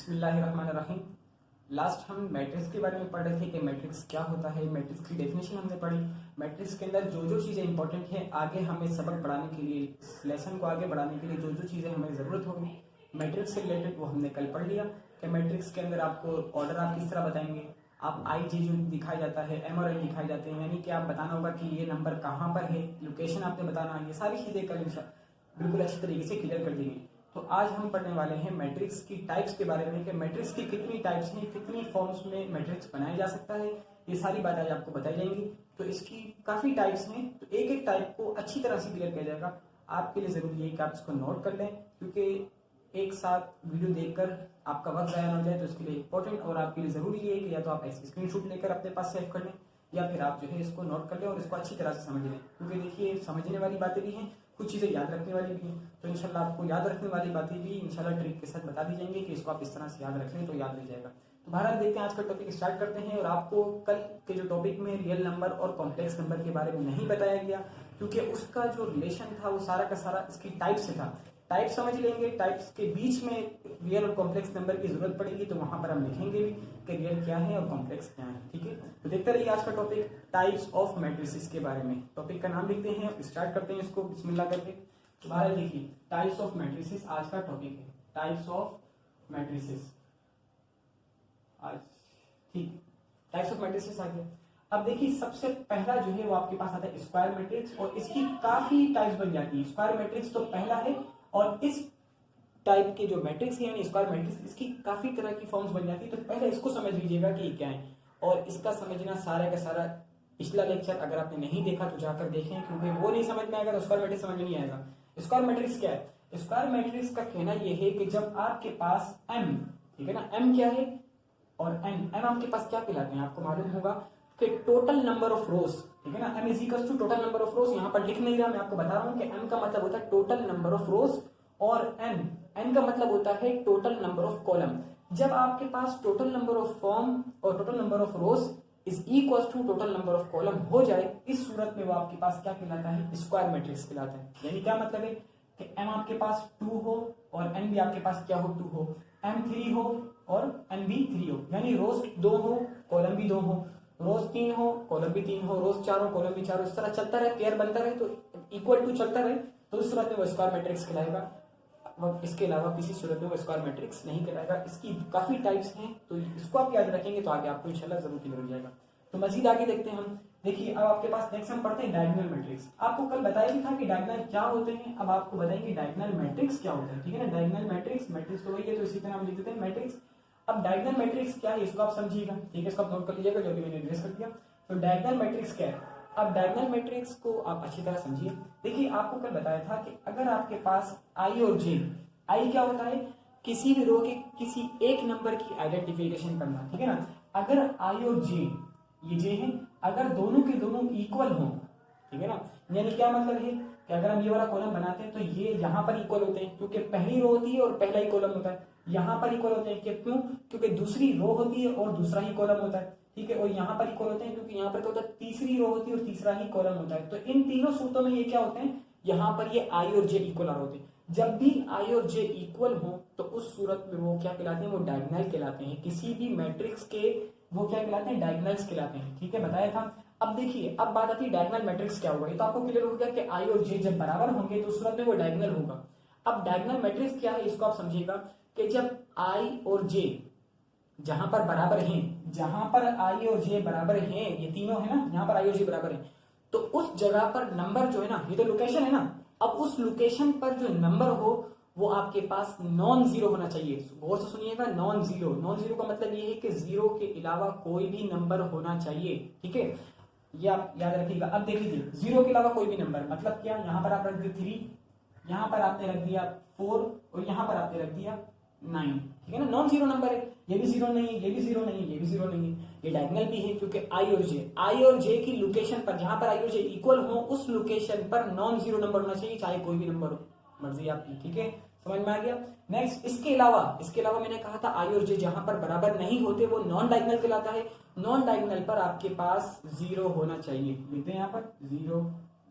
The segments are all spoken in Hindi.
बिस्मिल्लाहिर्रहमानिर्रहीम। लास्ट हम मैट्रिक्स के बारे में पढ़ रहे थे कि मैट्रिक्स क्या होता है, मैट्रिक्स की डेफिनेशन हमने पढ़ी। मैट्रिक्स के अंदर जो जो चीज़ें इंपॉर्टेंट है आगे हमें सबक बढ़ाने के लिए, इस लेसन को आगे बढ़ाने के लिए जो जो चीज़ें हमें ज़रूरत होगी मैट्रिक्स से रिलेटेड वो हमने कल पढ़ लिया कि मैट्रिक्स के अंदर आपको ऑर्डर आप किस तरह बताएंगे। आप आई जे जो दिखाया जाता है, एम और एन दिखाए जाते हैं, यानी कि आप बताना होगा कि ये नंबर कहाँ पर है, लोकेशन आपने बताना, ये सारी चीज़ें कल बिल्कुल अच्छी तरीके से क्लियर कर देंगे। तो आज हम पढ़ने वाले हैं मैट्रिक्स की टाइप्स के बारे में कि मैट्रिक्स की कितनी टाइप्स हैं, कितनी फॉर्म्स में मैट्रिक्स बनाया जा सकता है, ये सारी बातें आज आपको बताई जाएंगी। तो इसकी काफ़ी टाइप्स हैं, तो एक एक टाइप को अच्छी तरह से क्लियर किया जाएगा। आपके लिए ज़रूरी है कि आप इसको नोट कर लें, क्योंकि एक साथ वीडियो देखकर आपका वक्त ज़ाया ना हो जाए, तो इसके लिए इंपॉर्टेंट और आपके लिए ज़रूरी है कि या तो आप ऐसे स्क्रीनशॉट लेकर अपने पास सेव कर लें या फिर आप जो है इसको नोट कर लें और इसको अच्छी तरह से समझ लें, क्योंकि देखिए समझने वाली बातें भी हैं, कुछ चीज़ें याद रखने वाली भी हैं। तो इंशाल्लाह आपको याद रखने वाली बातें भी इंशाल्लाह ट्रिक के साथ बता दी जाएंगी कि इसको आप इस तरह से याद रख लें तो याद रह जाएगा। तो भारत देखते हैं आज का टॉपिक स्टार्ट करते हैं। और आपको कल के जो टॉपिक में रियल नंबर और कॉम्प्लेक्स नंबर के बारे में नहीं बताया गया, क्योंकि उसका जो रिलेशन था वो सारा का सारा इसकी टाइप से था। टाइप समझ लेंगे, टाइप्स के बीच में रियल और कॉम्प्लेक्स नंबर की जरूरत पड़ेगी, तो वहां पर हम लिखेंगे भी कि रियल क्या है और कॉम्प्लेक्स क्या है। ठीक है, तो देखते रहिए आज का टॉपिक टाइप्स ऑफ मैट्रिसेस के बारे में। टॉपिक का नाम लिखते हैं, स्टार्ट करते हैं इसको बिस्मिल्लाह करके। दोबारा देखिए, टाइप्स ऑफ मैट्रिसेस आज का टॉपिक है, टाइप्स ऑफ मैट्रिसेस आज। ठीक, टाइप्स ऑफ मैट्रिसेस आ गया। अब देखिए सबसे पहला जो है वो आपके पास आता है स्क्वायर मैट्रिक्स, और इसकी काफी टाइप्स बन जाती है। स्क्वायर मैट्रिक्स तो पहला है, और इस टाइप के जो मैट्रिक्स है यानी स्क्वायर मैट्रिक्स, इसकी काफी तरह की फॉर्म्स बन जाती है। तो पहले इसको समझ लीजिएगा कि क्या है, और इसका समझना सारा का सारा पिछला लेक्चर अगर आपने नहीं देखा तो जाकर देखें, क्योंकि वो नहीं समझ में आएगा तो स्क्वायर मैट्रिक्स समझ में नहीं आएगा। स्क्वायर मैट्रिक्स क्या है? स्क्वायर मैट्रिक्स का कहना यह है कि जब आपके पास एम, ठीक है ना, एम क्या है और एन, एम आपके पास क्या कहलाते हैं आपको मालूम होगा कि टोटल नंबर ऑफ रोज, ठीक है ना, M is equal to total number of rows. यहाँ पर लिख नहीं रहा, मैं आपको बता रहा हूँ कि एम का मतलब होता है टोटल नंबर ऑफ रोज, और एन, एन का मतलब होता है टोटल नंबर ऑफ कॉलम। जब आपके पास टोटल नंबर ऑफ फॉर्म और total number of rows is equal to total number of column हो जाए, इस सूरत में वो आपके पास क्या कहलाता है? स्क्वायर मैट्रिक्स कहलाता है। यानी क्या मतलब है कि एम आपके पास 2 हो और एन भी आपके पास क्या हो? 2 हो, एम 3 हो और एन भी 3 हो, यानी रोज 2 हो कॉलम भी 2 हो, रोज 3 हो कॉलम भी 3 हो, रोज 4 हो कॉलम भी 4 हो, इस तरह चलता रहे, पेयर बनता रहे, तो इक्वल टू चलता रहे, तो उस सूरत में वो स्क्वायर मैट्रिक्स कहलाएगा। इसके अलावा किसी सूरत में वो स्क्वायर मैट्रिक्स नहीं कहलाएगा। इसकी काफी टाइप्स हैं, तो इसको आप याद रखेंगे तो आगे आपको इंशाल्लाह जरूर क्लियर हो जाएगा। तो मजीद आगे देखते हैं हम। देखिए अब आपके पास नेक्स्ट हम पढ़ते हैं डायगोनल मैट्रिक्स। आपको कल बताया भी था कि डायगोनल क्या होते हैं, अब आपको बताएंगे डायगोनल मैट्रिक्स क्या होता है। ठीक है ना, डायगोनल मैट्रिक्स, मैट्रिक्स तो वही है, तो इसी का नाम लिख देते हैं मैट्रिक्स। अब डायगोनल मैट्रिक्स क्या है इसको आप समझिएगा, ठीक है, इसको आप नोट कर लीजिएगा जो भी मैंने एड्रेस कर दिया। तो डायगोनल मैट्रिक्स क्या है? अब डायगोनल मैट्रिक्स को आप अच्छी तरह समझिए। देखिए आपको कल बताया था कि अगर आपके पास आई और जे, आई क्या होता है? किसी भी रो के किसी एक नंबर की आइडेंटिफिकेशन करना, ठीक है ना। अगर आई और जे, ये जे है, अगर दोनों के दोनों इक्वल हो, ठीक है ना, यानी क्या मतलब है कि अगर हम ये वाला कॉलम बनाते हैं तो ये यहाँ पर इक्वल होते हैं, क्योंकि पहली रो होती है और पहला ही कॉलम होता है। यहाँ पर इक्वल होते हैं क्यों? क्योंकि दूसरी रो होती है और दूसरा ही कॉलम होता है, ठीक है। और यहाँ पर इक्वल होते हैं क्योंकि यहाँ पर क्या होता है? तीसरी रो होती है और तीसरा ही कॉलम होता है। तो इन तीनों सूत्रों में ये क्या होते हैं? यहाँ पर ये आई और जे इक्वल होते हैं। जब भी आई और जे इक्वल हो तो उस सूरत में वो क्या कहलाते हैं? वो डायगोनल कहलाते हैं। किसी भी मैट्रिक्स के वो क्या कहलाते हैं? डायगोनल्स कहलाते हैं, ठीक है, बताया था। अब देखिए अब बात आती है डायगोनल मैट्रिक्स क्या होगा। ये तो आपको क्लियर हो गया कि आई और जे जब बराबर होंगे तो उस सूरत में वो डायगोनल होगा। अब डायगोनल मैट्रिक्स क्या है इसको आप समझिएगा कि जब आई और जे जहां पर बराबर हैं, जहां पर आई और जे बराबर हैं, ये तीनों है ना, यहाँ पर आई और जे बराबर है, तो उस जगह पर नंबर जो है ना, ये तो लोकेशन है ना, अब उस लोकेशन पर जो नंबर हो वो आपके पास नॉन जीरो होना चाहिए। गौर से सुनिएगा, नॉन जीरो। नॉन जीरो का मतलब ये है कि जीरो के अलावा कोई भी नंबर होना चाहिए, ठीक है, ये आप याद रखिएगा। अब देख लीजिए, जीरो के अलावा कोई भी नंबर मतलब क्या? यहाँ पर आप रख दिए 3, यहाँ पर आपने रख दिया 4 और यहाँ पर आपने रख दिया 9, ठीक है ना, नॉन जीरो नंबर है। ये भी जीरो नहीं है, ये भी जीरो नहीं है, ये भी जीरो नहीं है, ये डायगोनल भी है, क्योंकि आई और जे की लोकेशन पर, जहां पर आई और जे इक्वल हो उस लोकेशन पर नॉन जीरो नंबर होना चाहिए, चाहे कोई भी नंबर हो, मर्जी आपकी, ठीक है, समझ में आ गया। नेक्स्ट, इसके अलावा मैंने कहा था आई और जे जहां पर बराबर नहीं होते वो नॉन डायगोनल कहलाता है। नॉन डायगोनल पर आपके पास जीरो होना चाहिए। लिखते हैं यहाँ पर 0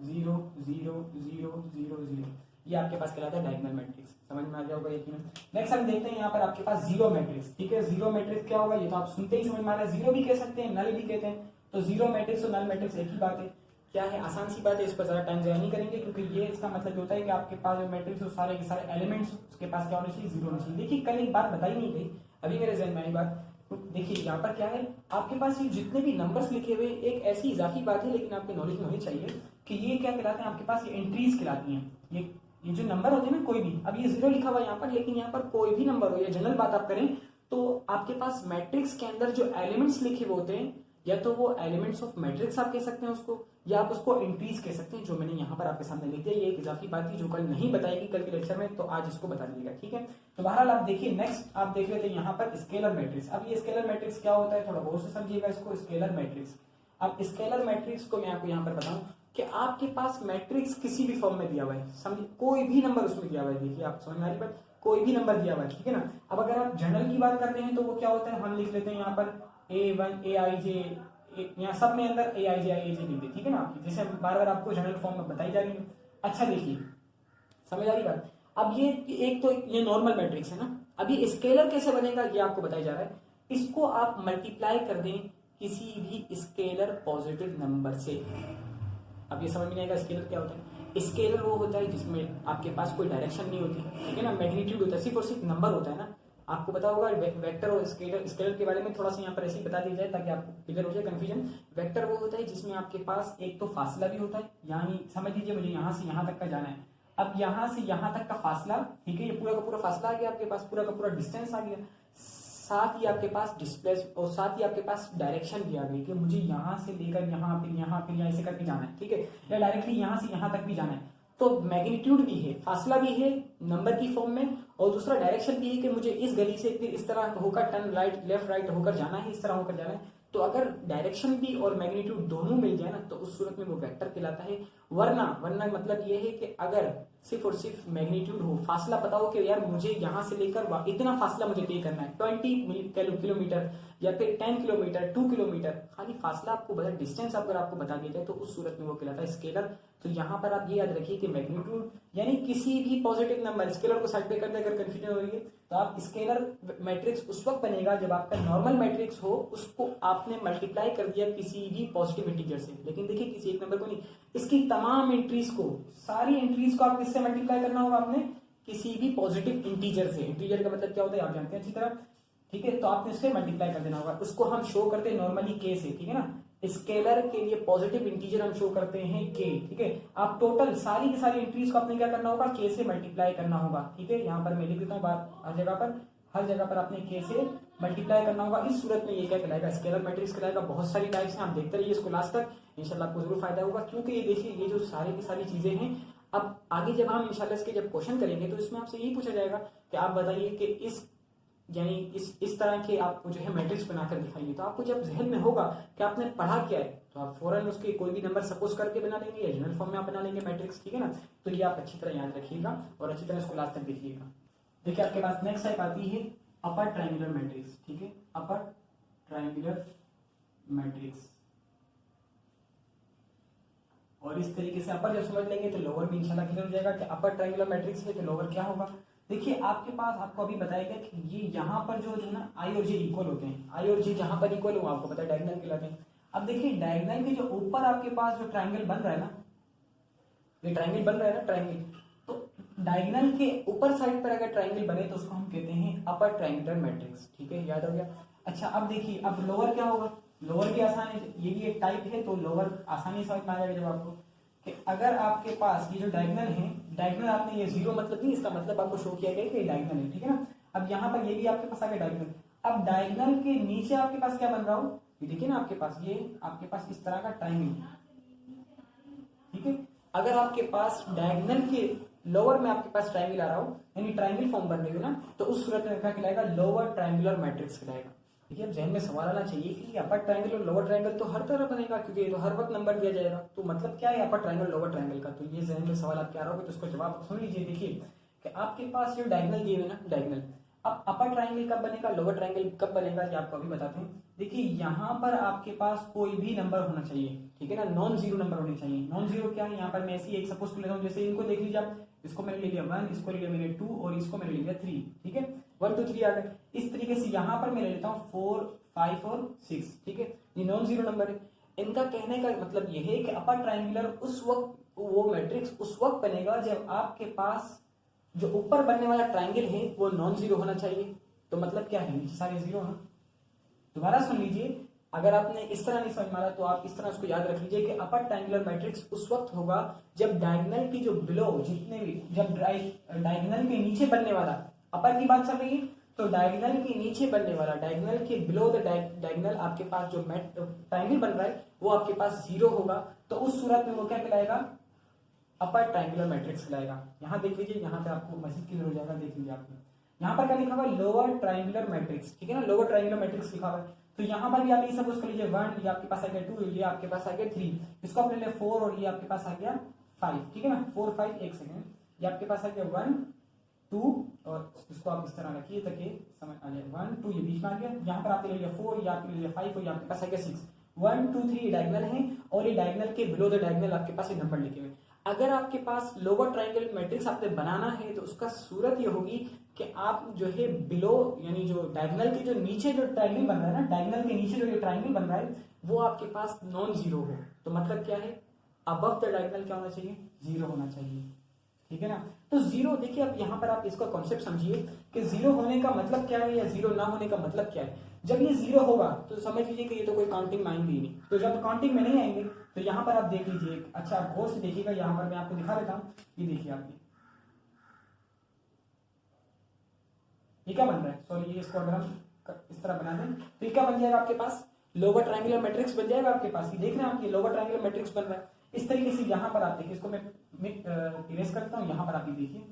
0 0 0 0 0, ये आपके पास कहलाता है डायगोनल मैट्रिक्स। समझ में आ गया होगा यकीन। नेक्स्ट हम देखते हैं यहाँ पर आपके पास जीरो मैट्रिक्स। ठीक है, जीरो मैट्रिक्स क्या होगा ये तो आप सुनते ही समझ में आ रहा है। जीरो भी कह सकते हैं, नल भी कहते हैं। तो जीरो मैट्रिक्स और नल मैट्रिक्स एक ही बात है। क्या है, आसान सी बात है, इस पर ज्यादा टाइम ज़ाया नहीं करेंगे, क्योंकि ये इसका मतलब होता है कि आपके पास जो मैट्रिक्स है सारे के सारे एलिमेंट्स उसके पास क्या होना चाहिए, जीरो होना चाहिए। देखिए कल एक बात बताई नहीं गई, अभी मेरे जहन में आई बात। तो देखिए यहाँ पर क्या है, आपके पास ये जितने भी नंबर्स लिखे हुए एक ऐसी इजाफी बात है, लेकिन आपके नॉलेज में होनी चाहिए कि ये क्या कहलाते हैं, आपके पास ये एंट्रीज कहलाती हैं। ये जो नंबर होते हैं ना कोई भी, अब ये जीरो लिखा हुआ है यहाँ पर, लेकिन यहाँ पर कोई भी नंबर हो या जनरल बात आप करें तो आपके पास मैट्रिक्स के अंदर जो एलिमेंट्स लिखे हुए होते हैं, या तो वो एलिमेंट्स ऑफ मैट्रिक्स आप कह सकते हैं उसको, या आप उसको एंट्रीज कह सकते हैं, जो मैंने यहाँ पर आपके सामने लिख दिया। ये एक इजाफी बात थी जो कल नहीं बताएगी कल के लेक्चर में, तो आज इसको बता दीजिएगा। ठीक है, तो बहरहाल आप देखिए नेक्स्ट आप देख लेते हैं यहाँ पर स्केलर मैट्रिक्स। अब ये स्केलर मैट्रिक्स क्या होता है, थोड़ा बहुत से समझिएगा इसको। स्केलर मैट्रिक्स, अब स्केलर मैट्रिक्स को मैं आपको यहाँ पर बताऊं कि आपके पास मैट्रिक्स किसी भी फॉर्म में दिया हुआ है, समझिए कोई भी नंबर उसमें दिया हुआ है। देखिए आप समझ में आ रही बात, कोई भी नंबर दिया हुआ है, ठीक है ना। अब अगर आप जनरल की बात करते हैं तो वो क्या होता है, हम लिख लेते हैं यहाँ पर A1 AIJ, यहाँ सब में अंदर AIJ लिख दे, ठीक है ना आपकी, जैसे बार बार आपको जनरल फॉर्म में बताई जा रही है। अच्छा देखिए समझ आ रही बात। अब ये एक तो ये नॉर्मल मैट्रिक्स है ना, अब ये स्केलर कैसे बनेगा ये आपको बताया जा रहा है। इसको आप मल्टीप्लाई कर दें किसी भी स्केलर पॉजिटिव नंबर से। अब ये समझ में आएगा स्केलर क्या होता है। स्केलर वो होता है जिसमें आपके पास कोई डायरेक्शन नहीं होती, ठीक है ना, मैग्नीट्यूड होता है, सिर्फ और सिर्फ नंबर होता है ना। आपको पता होगा वेक्टर और स्केलर के बारे में थोड़ा सा यहाँ पर ऐसे ही बता दिया जाए ताकि आपको क्लियर हो जाए कंफ्यूजन। वेक्टर वो होता है जिसमें आपके पास एक तो फासला भी होता है, यानी समझ लीजिए मुझे यहाँ से यहाँ तक का जाना है। अब यहाँ से यहाँ तक का फासला, ठीक है, ये पूरा का पूरा फासला आ गया आपके पास, पूरा का पूरा डिस्टेंस आ गया, साथ ही आपके पास डिस्प्लेस और साथ ही आपके पास डायरेक्शन भी आ गई कि मुझे यहाँ से लेकर यहाँ फिर यहाँ ऐसे करके जाना है, ठीक है, या डायरेक्टली यहाँ से यहाँ तक भी जाना है। तो मैग्नीट्यूड भी है, फासला भी है नंबर की फॉर्म में, और दूसरा डायरेक्शन भी है कि मुझे इस गली से फिर इस तरह होकर टर्न राइट लेफ्ट राइट होकर जाना है, इस तरह होकर जाना है। तो अगर डायरेक्शन भी और मैग्नीट्यूड दोनों मिल जाए ना तो उस सूरत में वो वेक्टर कहलाता है। वरना मतलब ये है कि अगर सिर्फ और सिर्फ मैग्नीट्यूड हो, फासला पता हो कि यार मुझे यहाँ से लेकर इतना फासला मुझे तय करना है 20 किलोमीटर या फिर 10 किलोमीटर 2 किलोमीटर, खाली फासला आपको बता, डिस्टेंस अगर आपको बता दिया जाए तो उस सूरत में वो कहलाता है स्केलर। तो यहाँ पर आप ये याद रखिए कि मैग्नीट्यूड यानी किसी भी पॉजिटिव नंबर, स्केलर को साइड पे कर दे अगर कंफ्यूजन हो रही है तो आप स्केलर मैट्रिक्स उस वक्त बनेगा जब आपका नॉर्मल मैट्रिक्स हो, उसको आपने मल्टीप्लाई कर दिया किसी भी पॉजिटिव इंटीजर से। लेकिन देखिए किसी एक नंबर को नहीं, इसकी तमाम एंट्रीज को, सारी एंट्रीज को आप किससे मल्टीप्लाई करना होगा, आपने किसी भी पॉजिटिव इंटीजर से। इंटीजर का मतलब क्या होता है आप जानते हैं अच्छी तरह, ठीक है, तो आपने इससे मल्टीप्लाई कर देना होगा। उसको हम शो करते हैं नॉर्मली के से, ठीक है ना। स्केलर के लिए पॉजिटिव इंटीजर हम शो करते हैं के, ठीक है। आप टोटल सारी की सारी एंट्रीज को आपने क्या करना होगा, के से मल्टीप्लाई करना होगा, ठीक है। यहाँ पर मैं लिख देता हूँ बात, हर जगह पर आपने के से मल्टीप्लाई करना होगा। इस सूरत में ये क्या कहलाएगा, स्केलर मैट्रिक्स कहलाएगा। बहुत सारी टाइप्स हैं, आप देखते रहिए इसको लास्ट तक, इंशाल्लाह आपको जरूर फायदा होगा। क्योंकि ये देखिए ये जो सारी की सारी चीजें हैं, अब आगे जब हम इंशाल्लाह इसके जब क्वेश्चन करेंगे तो इसमें आपसे यही पूछा जाएगा कि आप बताइए कि इस तरह के आपको जो है मैट्रिक्स बनाकर दिखाइए। तो आपको जब जहन में होगा कि आपने पढ़ा क्या है तो आप फौरन उसके कोई भी नंबर सपोज करके बना लेंगे या जनरल फॉर्म में आप बना लेंगे मैट्रिक्स, ठीक है ना। तो ये आप अच्छी तरह याद रखिएगा और अच्छी तरह इसको लास्ट तक देखिएगा। देखिए आपके पास नेक्स्ट टाइप आती है अपर ट्रायंगुलर मैट्रिक्स, ठीक है, अपर ट्रायंगुलर मैट्रिक्स। और इस तरीके से अपर जब समझ लेंगे तो लोअर भी इंशाल्लाह क्लियर हो जाएगा कि अपर ट्रायंगुलर मैट्रिक्स है तो लोअर क्या होगा। देखिए आपके पास, आपको अभी बताया गया कि ये यहाँ पर जो है ना आई और जे इक्वल होते हैं, आई और जे जहां पर इक्वल हो आपको पता है डायगोनल कहलाते हैं। अब देखिए डायगोनल के जो ऊपर आपके पास जो ट्रायंगल बन रहा है ना, ये ट्रायंगल बन रहा है ना ट्रायंगल, तो डायगोनल के ऊपर साइड पर अगर ट्रायंगल बने तो उसको हम कहते हैं अपर ट्रायंगुलर मैट्रिक्स, ठीक है, याद हो गया। अच्छा अब देखिए अब लोअर क्या होगा, लोअर भी आसान है, ये भी एक टाइप है, तो लोअर आसानी से समझ में आ जाएगा जब आपको कि अगर आपके पास ये जो डायगोनल है, डायगोनल आपने ये जीरो मतलब नहीं, इसका मतलब आपको शो किया गया कि डायगोनल है, ठीक है ना। अब यहाँ पर ये भी आपके पास आ गया डायगोनल। अब डायगोनल के नीचे आपके पास क्या बन रहा हो, ये देखिए ना आपके पास, ये आपके पास इस तरह का ट्रायंगल, ठीक है। अगर आपके पास डायगोनल के लोअर में आपके पास ट्रायंगल आ रहा हो यानी ट्रायंगल फॉर्म बन रही हो ना, तो उस सूरत में क्या कहलाएगा, लोअर ट्रायंगुलर मैट्रिक्स कहलाएगा। देखिए अब जहन में सवाल आना चाहिए कि अपर ट्रायंगल और लोअर ट्रायंगल तो हर तरह बनेगा क्योंकि ये तो हर वक्त नंबर दिया जाएगा, तो मतलब क्या है अपर ट्रायंगल लोअर ट्रायंगल का। तो ये जहन में सवाल आपके आ रहा होगा तो उसको जवाब सुन लीजिए। देखिए कि आपके पास जो डायगोनल दिए हुए ना डायगोनल, अब अपर ट्रायंगल कब बनेगा, लोअर ट्रायंगल कब बनेगा, ये आपको अभी बताते हैं। देखिए यहाँ पर आपके पास कोई भी नंबर होना चाहिए, ठीक है ना, नॉन जीरो नंबर होने चाहिए। नॉन जीरो क्या है, यहाँ पर मैं ऐसी एक सपोज कर लेता हूँ, जैसे इनको देख लीजिए आप, इसको मैंने ले लिया 1, इसको ले लिया मैंने 2 और इसको मैंने ले लिया 3, ठीक है 1 2 3 आ गए। इस तरीके से यहाँ पर मैं ले लेता हूँ 4 5 और 6, ठीक है, ये नॉन जीरो नंबर है। इनका कहने का मतलब यह है कि अपर ट्राइंगुलर उस वक्त वो मैट्रिक्स उस वक्त बनेगा जब आपके पास जो ऊपर बनने वाला ट्राइंगल है वो नॉन जीरो होना चाहिए। तो मतलब क्या है, नीचे सारे जीरो हैं। दोबारा सुन लीजिए, अगर आपने इस तरह नहीं समझ मारा तो आप इस तरह उसको याद रख लीजिए कि अपर ट्राइंगुलर मैट्रिक्स उस वक्त होगा जब डायगोनल की जो बिलो जितने भी, जब डायगोनल के नीचे बनने वाला, अपर की बात चल रही है तो डायगोनल के नीचे बनने वाला, डायगोनल के बिलो द डायगोनल आपके पास जो ट्राइंगल बन रहा है वो आपके पास जीरो होगा। तो उस सूरत में वो क्या कहलाएगा, अपर ट्राइंगुलर मैट्रिक्स कहलाएगा। यहाँ देख लीजिए, यहाँ पे आपको मजीद क्लियर हो जाएगा, देख लीजिए आपने यहाँ पर क्या लिखा हुआ है, लोअर ट्राइंगुलर मैट्रिक्स, ठीक है ना, लोअर ट्राइंगुलर मैट्रिक्स लिखा हुआ है। तो यहाँ पर भी आप ये सब उसको लीजिए 1, ये आपके पास आ गया 2, ये आपके पास आ गया 3, इसको आप ले लिया 4 और ये आपके पास आ गया 5, ठीक है ना, 4 5 एक सेकेंड, ये आपके पास आ गया 1 2 और इसको आप इस तरह रखिए ताकि समझ आ जाए, 1 2 ये बीच में आ गया, यहाँ पर आपने ले लिया 4, ये आपने ले लिया 5 और ये आपके पास आ गया 6, 1 2 3 ये डायगोनल है और ये डायगोनल के बिलो द डायगोनल आपके पास ये नंबर लिखे हुए। अगर आपके पास लोअर ट्राइंगल मैट्रिक्स आपने बनाना है तो उसका सूरत ये होगी कि आप जो है बिलो यानी जो डायगोनल के जो नीचे जो ट्राइंगल बन रहा है ना, डायगोनल के नीचे जो ये ट्राइंगल बन रहा है वो आपके पास नॉन जीरो हो। तो मतलब क्या है, अबव द डायगोनल क्या होना चाहिए, जीरो होना चाहिए, ठीक है ना। तो जीरो देखिए, अब यहाँ पर आप इसका कॉन्सेप्ट समझिए कि जीरो होने का मतलब क्या है या जीरो ना होने का मतलब क्या है। जब ये जीरो होगा तो समझ लीजिए कि ये तो कोई काउंटिंग में आएंगे ही नहीं। तो जब काउंटिंग में नहीं आएंगे तो यहाँ पर आप देख लीजिए, अच्छा आप गौर से देखिएगा, यहाँ पर मैं आपको दिखा देता हूँ, ये देखिए आप ये क्या बन रहा है, सॉरी ये इसको अगर हम इस तरह बना दें तो ये क्या बन जाएगा आपके पास, लोअर ट्रायंगुलर मैट्रिक्स बन जाएगा आपके पास। ये देख रहे हैं आप, ये लोअर ट्रायंगुलर मैट्रिक्स बन रहा है। इस तरीके से यहाँ पर आप देखिए, इसको मैं इरेज करता हूँ, यहाँ पर आप ये देखिए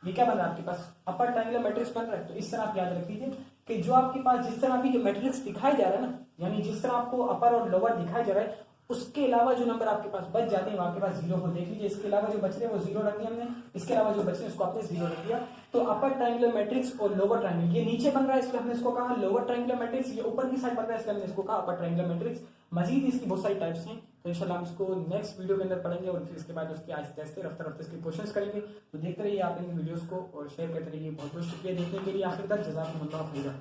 ये क्या बन रहा है आपके पास, अपर ट्रायंगुलर मैट्रिक्स बन रहा है। तो इस तरह आप याद रख लीजिए कि जो आपके पास जिस तरह अभी जो मैट्रिक्स दिखाया जा रहा है ना, यानी जिस तरह आपको अपर और लोअर दिखाया जा रहा है, उसके अलावा जो नंबर आपके पास बच जाते हैं वो आपके पास जीरो हो। देख लीजिए, इसके अलावा जो बच रहे हैं वो जीरो रख दिया हमने, इसके अलावा जो बच रहे हैं उसको आपने जीरो रख दिया। तो अपर ट्रायंगुलर मैट्रिक्स और लोअर ट्रायंगुलर, ये नीचे बन रहा है इसलिए हमने इसको कहा लोअर ट्रायंगुलर मैट्रिक्स, ये ऊपर की साइड बन रहा है इसलिए हमने इसको कहा अपर ट्रायंगुलर मैट्रिक्स। मजीद इसकी बहुत सारी टाइप्स हैं, तो इंशाल्लाह हम इसको नेक्स्ट वीडियो के अंदर पढ़ेंगे और फिर इसके बाद उसके आहिस्ते आहिस्ते रफ्ता रफ्ता इसके क्वेश्चंस करेंगे। तो देखते रहिए आप इन वीडियोस को और शेयर करते रहिए। बहुत बहुत शुक्रिया देखने के लिए आखिर तक, जज़ाकुमुल्लाह खैरा।